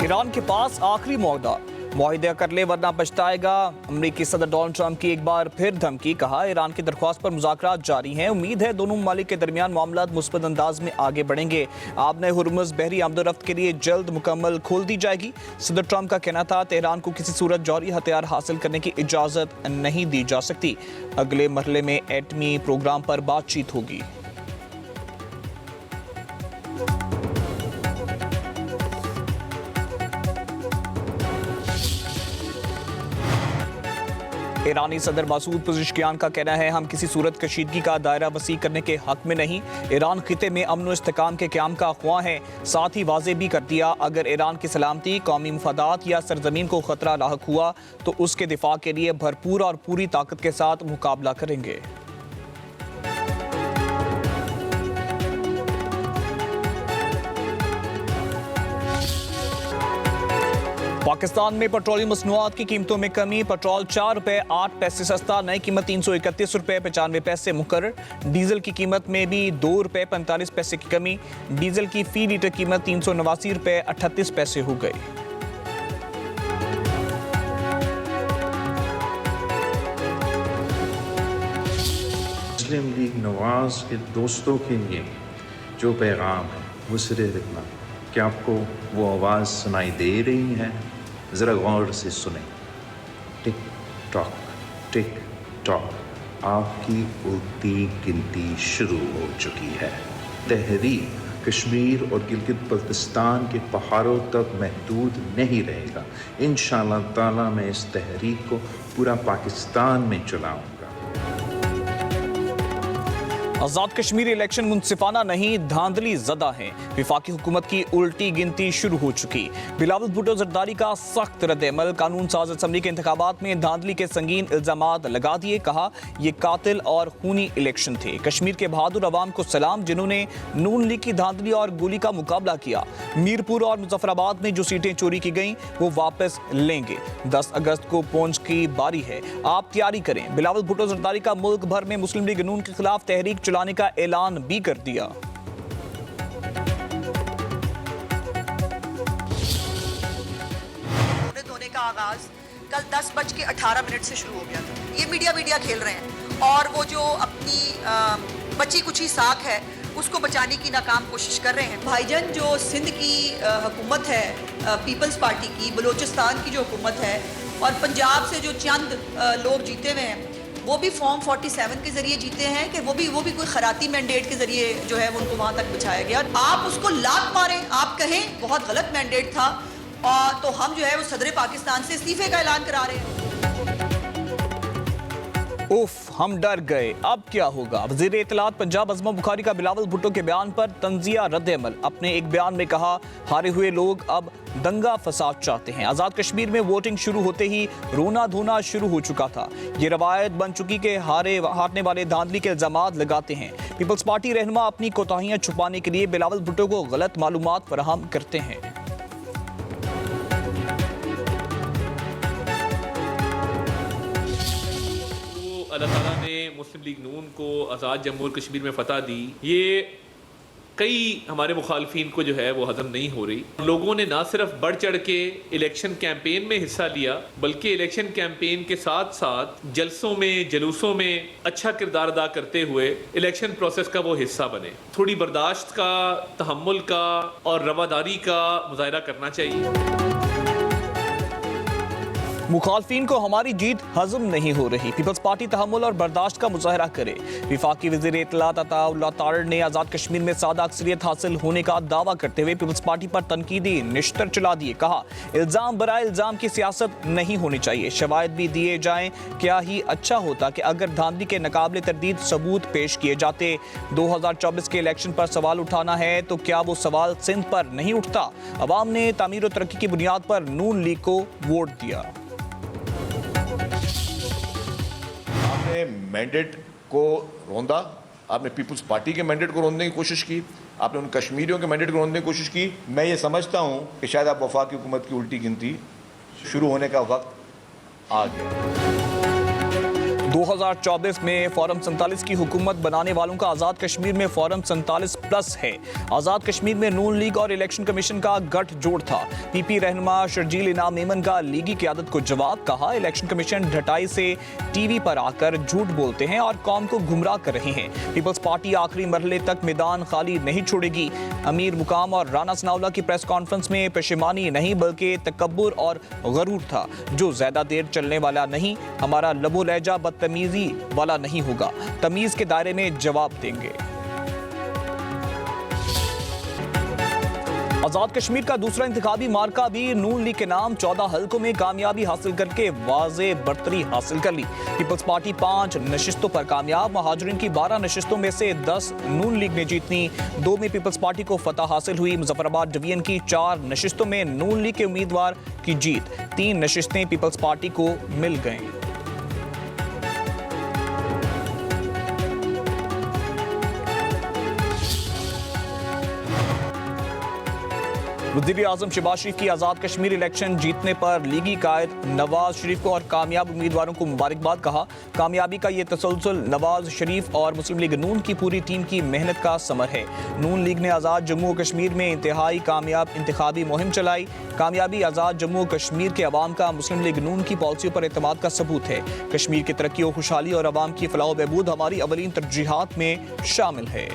Iran के पास आखिरी मुआहदा कर ले वरना पछताएगा। अमरीकी सदर डोनाल्ड ट्रंप की एक बार फिर धमकी। कहा ईरान की दरख्वास्त पर मुज़ाकरात जारी हैं। उम्मीद है दोनों ममालिक के दरमियान मामलात मुस्बत अंदाज में आगे बढ़ेंगे। आबने हुर्मुज़ बहरी आमदोरफ्त के लिए जल्द मुकम्मल खोल दी जाएगी। सदर ट्रंप का कहना था तेहरान को किसी सूरत जौहरी हथियार हासिल करने की इजाज़त नहीं दी जा सकती। अगले मरहले में एटमी प्रोग्राम पर बातचीत होगी। ईरानी सदर मसूद पज़ेश्कियान का कहना है हम किसी सूरत कशीदगी का दायरा वसी करने के हक में नहीं। ईरान खिते में अमन व इस्तेकाम के क़याम का ख्वाह है। साथ ही वाज़े भी कर दिया अगर ईरान की सलामती, कौमी मफादात या सरजमीन को ख़तरा लाहक हुआ तो उसके दिफा के लिए भरपूर और पूरी ताकत के साथ मुकाबला करेंगे। पाकिस्तान में पेट्रोलियम मसनूआत की कीमतों में कमी। पेट्रोल 4 रुपये 8 पैसे सस्ता, नई कीमत 331 रुपये 95 पैसे मुकर्रर। डीजल की कीमत में भी 2 रुपये 45 पैसे की कमी। डीजल की फी लीटर कीमत 389 रुपये 38 पैसे हो गई। मुस्लिम लीग नवाज के दोस्तों के लिए जो पैगाम है वो सिरे रखना कि आपको वो आवाज़ सुनाई दे रही है, ज़रा गौर से सुने। टिक टॉक आपकी उल्टी गिनती शुरू हो चुकी है। तहरीक कश्मीर और गिलगित बल्तिस्तान के पहाड़ों तक महदूद नहीं रहेगा। इंशाअल्लाह ताला मैं इस तहरीक को पूरा पाकिस्तान में चलाऊँगा। आज़ाद कश्मीर इलेक्शन मुनसिफाना नहीं, धांधली ज़दा है। विफाकी हुकूमत की उल्टी गिनती शुरू हो चुकी। बिलावल भुट्टो जरदारी का सख्त रद्द-ए-अमल। कानून साज असम्बली के इंतखाबात में धांधली के संगीन इल्जामात लगा दिए। कहा ये कातिल और खूनी इलेक्शन थे। कश्मीर के बहादुर अवाम को सलाम जिन्होंने नून लीग की धांधली और गोली का मुकाबला किया। मीरपुर और मुजफ्फराबाद में जो सीटें चोरी की गईं वो वापस लेंगे। 10 अगस्त को पूंछ की बारी है, आप तैयारी करें। बिलावल भुट्टो जरदारी का मुल्क भर में मुस्लिम लीग नून के खिलाफ तहरीक चलाने का ऐलान भी कर दिया। धोने का आगाज कल 10:18 से शुरू हो गया था। ये मीडिया खेल रहे हैं और वो जो अपनी बची कुची साख है उसको बचाने की नाकाम कोशिश कर रहे हैं। भाईजान जो सिंध की हुकूमत है पीपल्स पार्टी की, बलूचिस्तान की जो हुकूमत है और पंजाब से जो चंद लोग जीते हुए हैं वो भी फॉर्म 47 के जरिए जीते हैं कि वो भी कोई खराती मैंडेट के जरिए जो है उनको वहां तक बिछाया गया। आप उसको लात मारें, आप कहें बहुत गलत मैंडेट था और तो हम जो है वो सदर पाकिस्तान से इस्तीफे का ऐलान करा रहे हैं। उफ, हम डर गए, अब क्या होगा। वज़ीर इत्तलात पंजाब अज़मा बुखारी का बिलावल भुट्टो के बयान पर तंजिया रद्द-ए-अमल। अपने एक बयान में कहा हारे हुए लोग अब दंगा फसाद चाहते हैं। आज़ाद कश्मीर में वोटिंग शुरू होते ही रोना धोना शुरू हो चुका था। ये रवायत बन चुकी कि हारने वाले धांधली के इल्जामात लगाते हैं। पीपल्स पार्टी रहनुमा अपनी कोताहियां छुपाने के लिए बिलावल भुट्टो को गलत मालूमात फराहम करते हैं। अल्लाह ताला ने मुस्लिम लीग नून को आज़ाद जम्मू और कश्मीर में फ़तह दी, ये कई हमारे मुखालफिन को जो है वो हज़म नहीं हो रही। लोगों ने ना सिर्फ बढ़ चढ़ के इलेक्शन कैंपेन में हिस्सा लिया बल्कि इलेक्शन कैंपेन के साथ साथ जलसों में जलूसों में अच्छा किरदार अदा करते हुए इलेक्शन प्रोसेस का वो हिस्सा बने। थोड़ी बर्दाश्त का, तहम्मुल का और रवादारी का मुजाहरा करना चाहिए। मुखालफिन को हमारी जीत हजम नहीं हो रही। पीपल्स पार्टी तहम्मुल और बर्दाश्त का मुजाहरा करे। विफाकी वज़ीर इत्तलात अताउल्लाह तारड़ ने आज़ाद कश्मीर में सादा अक्सरियत हासिल होने का दावा करते हुए पीपल्स पार्टी पर तनकीदी निश्तर चला दिए। कहा इल्ज़ाम बराए इल्ज़ाम की सियासत नहीं होनी चाहिए, शवाहिद भी दिए जाएं। क्या ही अच्छा होता कि अगर धांधली के नाकाबिले तरदीद सबूत पेश किए जाते। 2024 के इलेक्शन पर सवाल उठाना है तो क्या वो सवाल सिंध पर नहीं उठता। अवाम ने तामीर और तरक्की की बुनियाद पर नून लीग को वोट दिया। आपने मैंडेट को रोंदा, आपने पीपल्स पार्टी के मैंडेट को रोंदने की कोशिश की, आपने उन कश्मीरियों के मैंडेट को रोंदने की कोशिश की। मैं ये समझता हूँ कि शायद आप वफाकी हुकूमत की उल्टी गिनती शुरू होने का वक्त आ गया। 2024 में फॉर्म 47 की हुकूमत बनाने वालों का आज़ाद कश्मीर में फॉर्म 47+ है। आज़ाद कश्मीर में नून लीग और इलेक्शन कमीशन का गठजोड़ था। पीपी रहनुमा शर्जील इनाम मेमन का लीगी क़यादत को जवाब, कहा इलेक्शन कमीशन ढटाई से टीवी पर आकर झूठ बोलते हैं और कौम को गुमराह कर रहे हैं। पीपल्स पार्टी आखिरी मरहले तक मैदान खाली नहीं छोड़ेगी। अमीर मुकाम और राना सनाउल्लाह की प्रेस कॉन्फ्रेंस में पेशेमानी नहीं बल्कि तकब्बुर और गरूर था, जो ज्यादा देर चलने वाला नहीं। हमारा लबो लहजा बदतमीजी वाला नहीं होगा, तमीज के दायरे में जवाब देंगे। आजाद कश्मीर का दूसरा इंतखाबी मार्का भी नून लीग के नाम 14 हल्कों में कामयाबी हासिल करके वाज़े बरतरी हासिल कर ली। पीपल्स पार्टी 5 नशिस्तों पर कामयाब। महाजरीन की 12 नशिस्तों में से 10 नून लीग ने जीतनी, 2 में पीपल्स पार्टी को फतह हासिल हुई। मुजफ्फराबाद डिवीजन की 4 नशिस्तों में नून लीग के उम्मीदवार की जीत, 3 नशिस्तें पीपल्स पार्टी को मिल गईं। वज़ीर-ए-आज़म शहबाज शरीफ की आज़ाद कश्मीर इलेक्शन जीतने पर लीगी कायद नवाज शरीफ को और कामयाब उम्मीदवारों को मुबारकबाद, कहा कामयाबी का ये तसलसल नवाज शरीफ और मुस्लिम लीग नून की पूरी टीम की मेहनत का समर है। नून लीग ने आज़ाद जम्मू और कश्मीर में इंतहाई कामयाब इंतखाबी मुहिम चलाई। कामयाबी आज़ाद जम्मू और कश्मीर के अवाम का मुस्लिम लीग नून की पॉलिसियों पर एतमाद का सबूत है। कश्मीर की तरक्की और खुशहाली और अवाम की फलाह व बहबूद हमारी अवलीन तरजीहात में शामिल है।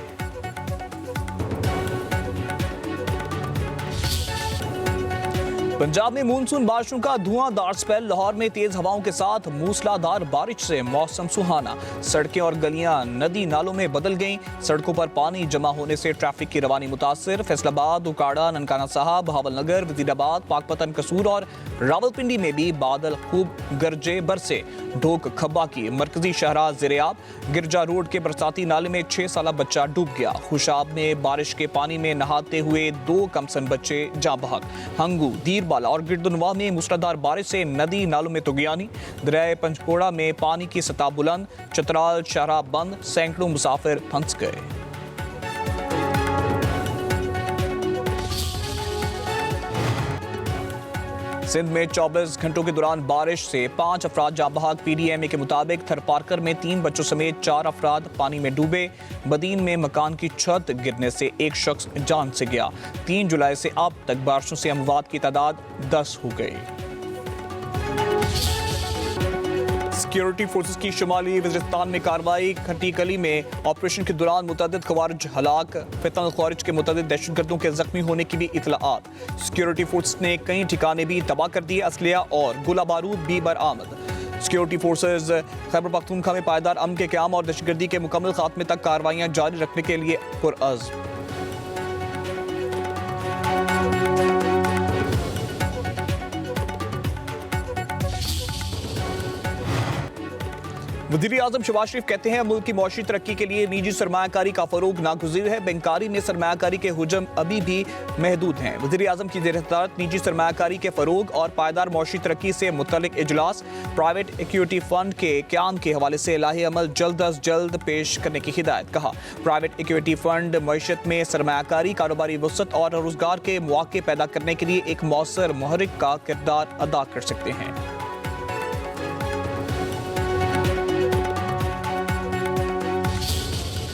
पंजाब में मानसून बारिशों का धुआंधार स्पेल। लाहौर में तेज हवाओं के साथ मूसलाधार बारिश से मौसम सुहाना। सड़कें और गलियां नदी नालों में बदल गईं। सड़कों पर पानी जमा होने से ट्रैफिक की रवानी मुतासिर। फैसलाबाद, उकाड़ा, ननकाना साहब, बहावलनगर, वजीराबाद, पाकपतन, कसूर और रावलपिंडी में भी बादल खूब गरजे बरसे। ढोक खब्बा की मरकजी शहरा ज़ेरेआब। गिरजा रोड के बरसाती नाले में 6 साला बच्चा डूब गया। खुशाब में बारिश के पानी में नहाते हुए 2 कमसन बच्चे जाँ बहक। हंगू, दीरबाला और गिरदुनवा में मूसलाधार बारिश से नदी नालों में तुगयानी। दरिया पंचकोड़ा में पानी की सतह बुलंद। चतराल शाहरा बंद, सैकड़ों मुसाफिर फंस गए। सिंध में 24 घंटों के दौरान बारिश से 5 अफराद जाँ बहक। PDMA के मुताबिक थरपारकर में 3 बच्चों समेत 4 अफराद पानी में डूबे। बदीन में मकान की छत गिरने से 1 शख्स जान से गया। 3 जुलाई से अब तक बारिशों से अमवात की तादाद 10 हो गई। सिक्योरिटी फोर्सेस की शुमाली वज़ीरिस्तान में कार्रवाई। खट्टी कली में ऑपरेशन के दौरान मुतअद्दिद खवारिज हलाक। फितन खवारिज के मुतअद्दिद दहशतगर्दों के जख्मी होने की भी इतलाआत। सिक्योरिटी फोर्सेस ने कई ठिकाने भी तबाह कर दिए। असलिया और गोला बारूद भी बरामद। सिक्योरिटी फोर्सेस खैबर पख्तूनख्वा में पायदार अमन के क़याम और दहशतगर्दी के मुकम्मल खात्मे तक कार्रवाइयाँ जारी रखने के लिए पुरअज़्म। वज़ीर-ए-आज़म शहबाज शरीफ कहते हैं मुल्क की मौशी तरक्की के लिए निजी सरमायाकारी का फरोग नागुज़ीर है। बैंकारी में सरमायाकारी के हुजम अभी भी महदूद हैं। वज़ीर-ए-आज़म की ज़ेर-ए-सदारत निजी सरमायाकारी के फरोग और पायदार मौशी तरक्की से मुतल्लिक़ इजलास, प्राइवेट इक्विटी फंड के क़याम के हवाले से इलाही अमल जल्द अज जल्द पेश करने की हिदायत। कहा प्राइवेट इक्विटी फंड मईशत में सरमायाकारी, कारोबारी वसअत और रोज़गार के मौक़े पैदा करने के लिए एक मौसर मुहर्रिक का किरदार अदा कर सकते हैं।